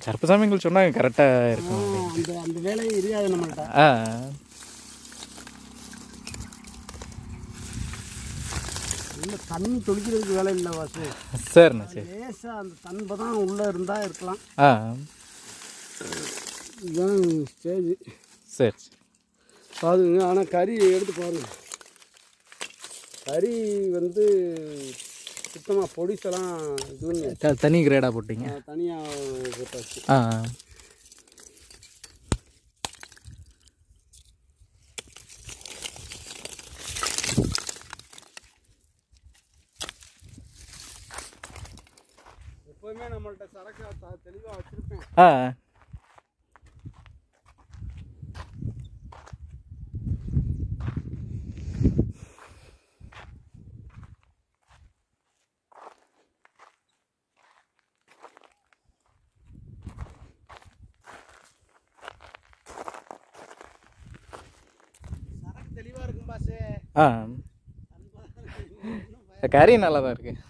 கருப்பசாமிகள் சொன்னாங்க கரெக்டாக இருக்கும். அந்த வேலையை இருக்காது நம்மள்கிட்ட. இல்லை தண்ணி தொளிக்கிறதுக்கு வேலை இல்லை வாசு. சரிண்ணா சரி. லேசாக அந்த தன்பை தான் உள்ளே இருந்தால் இருக்கலாம். இதுதான் ஸ்டேஜ். சரி பாருங்க. ஆனால் கறி எடுத்து பாருங்க. கறி வந்து சுத்தமாக பொடிசெல்லாம் இதுன்னு தனி கிரேடாக போட்டிங்க. தனியாக போட்டாச்சு. எப்போவுமே நம்மள்கிட்ட சரக்கு தெளிவாக வச்சுருப்பேன். தெளிவாக இருக்கும் பாசு. கறி நல்லா தான் இருக்குது.